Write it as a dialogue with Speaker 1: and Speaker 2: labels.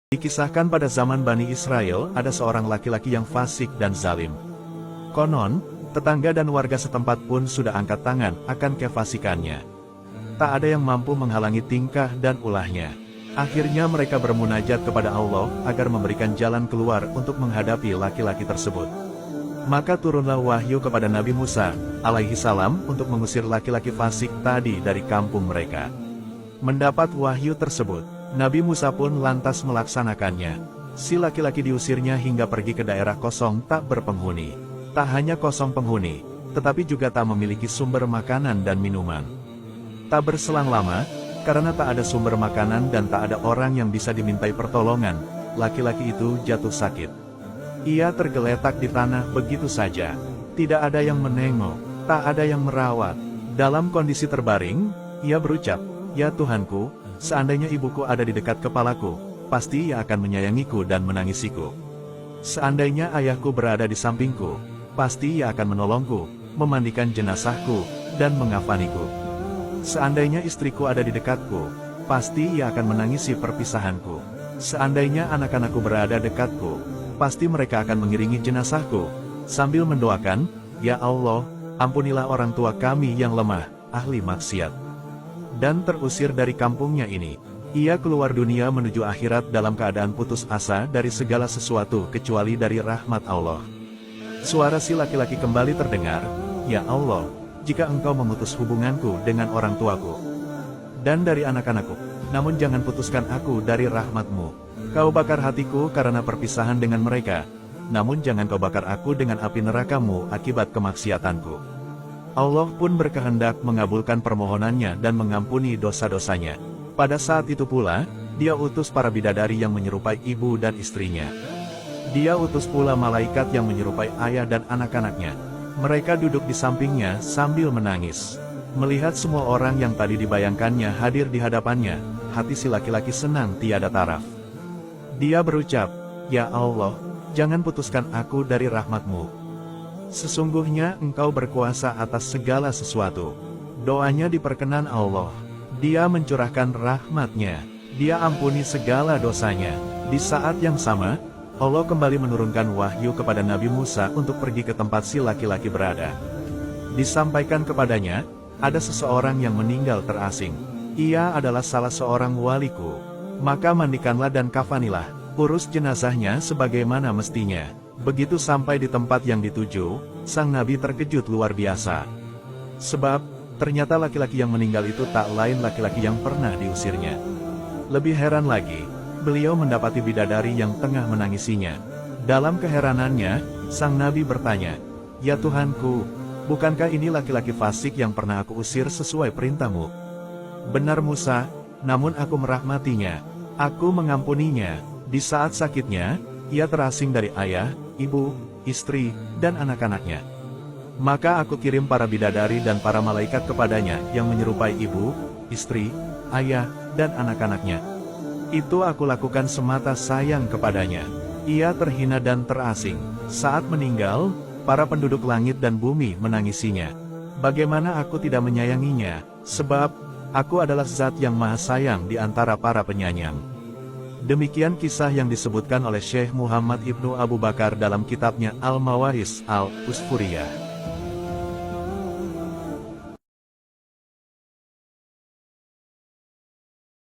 Speaker 1: Dikisahkan pada zaman Bani Israel, ada seorang laki-laki yang fasik dan zalim. Konon, tetangga dan warga setempat pun sudah angkat tangan akan kefasikannya. Tak ada yang mampu menghalangi tingkah dan ulahnya. Akhirnya mereka bermunajat kepada Allah agar memberikan jalan keluar untuk menghadapi laki-laki tersebut. Maka turunlah wahyu kepada Nabi Musa alaihi salam untuk mengusir laki-laki fasik tadi dari kampung mereka. Mendapat wahyu tersebut, Nabi Musa pun lantas melaksanakannya. Si laki-laki diusirnya hingga pergi ke daerah kosong tak berpenghuni. Tak hanya kosong penghuni, tetapi juga tak memiliki sumber makanan dan minuman. Tak berselang lama, karena tak ada sumber makanan dan tak ada orang yang bisa dimintai pertolongan, laki-laki itu jatuh sakit. Ia tergeletak di tanah begitu saja. Tidak ada yang menengok, tak ada yang merawat. Dalam kondisi terbaring, ia berucap, "Ya Tuhanku, seandainya ibuku ada di dekat kepalaku, pasti ia akan menyayangiku dan menangisiku. Seandainya ayahku berada di sampingku, pasti ia akan menolongku, memandikan jenazahku, dan mengafaniku. Seandainya istriku ada di dekatku, pasti ia akan menangisi perpisahanku. Seandainya anak-anakku berada dekatku, pasti mereka akan mengiringi jenazahku." Sambil mendoakan, "Ya Allah, ampunilah orang tua kami yang lemah, ahli maksiat." Dan terusir dari kampungnya ini. Ia keluar dunia menuju akhirat dalam keadaan putus asa dari segala sesuatu kecuali dari rahmat Allah. Suara si laki-laki kembali terdengar, "Ya Allah, jika Engkau memutus hubunganku dengan orang tuaku dan dari anak-anakku, namun jangan putuskan aku dari rahmat-Mu. Kau bakar hatiku karena perpisahan dengan mereka, namun jangan Kau bakar aku dengan api neraka-Mu akibat kemaksiatanku." Allah pun berkehendak mengabulkan permohonannya dan mengampuni dosa-dosanya. Pada saat itu pula, Dia utus para bidadari yang menyerupai ibu dan istrinya. Dia utus pula malaikat yang menyerupai ayah dan anak-anaknya. Mereka duduk di sampingnya sambil menangis. Melihat semua orang yang tadi dibayangkannya hadir di hadapannya, hati si laki-laki senang tiada taraf. Dia berucap, "Ya Allah, jangan putuskan aku dari rahmat-Mu. Sesungguhnya Engkau berkuasa atas segala sesuatu." Doanya diperkenan Allah. Dia mencurahkan rahmat-Nya. Dia ampuni segala dosanya. Di saat yang sama, Allah kembali menurunkan wahyu kepada Nabi Musa untuk pergi ke tempat si laki-laki berada. Disampaikan kepadanya, ada seseorang yang meninggal terasing. Ia adalah salah seorang waliku. Maka mandikanlah dan kafanilah, urus jenazahnya sebagaimana mestinya. Begitu sampai di tempat yang dituju, sang Nabi terkejut luar biasa. Sebab, ternyata laki-laki yang meninggal itu tak lain laki-laki yang pernah diusirnya. Lebih heran lagi, beliau mendapati bidadari yang tengah menangisinya. Dalam keheranannya, sang Nabi bertanya, "Ya Tuhanku, bukankah ini laki-laki fasik yang pernah aku usir sesuai perintah-Mu?" "Benar Musa, namun aku merahmatinya. Aku mengampuninya. Di saat sakitnya, ia terasing dari ayah, ibu, istri, dan anak-anaknya. Maka aku kirim para bidadari dan para malaikat kepadanya yang menyerupai ibu, istri, ayah, dan anak-anaknya. Itu aku lakukan semata sayang kepadanya. Ia terhina dan terasing. Saat meninggal, para penduduk langit dan bumi menangisinya. Bagaimana aku tidak menyayanginya, sebab aku adalah zat yang maha sayang di antara para penyayang." Demikian kisah yang disebutkan oleh Syekh Muhammad Ibnu Abu Bakar dalam kitabnya Al-Mawahiz Al-Usfuriyah.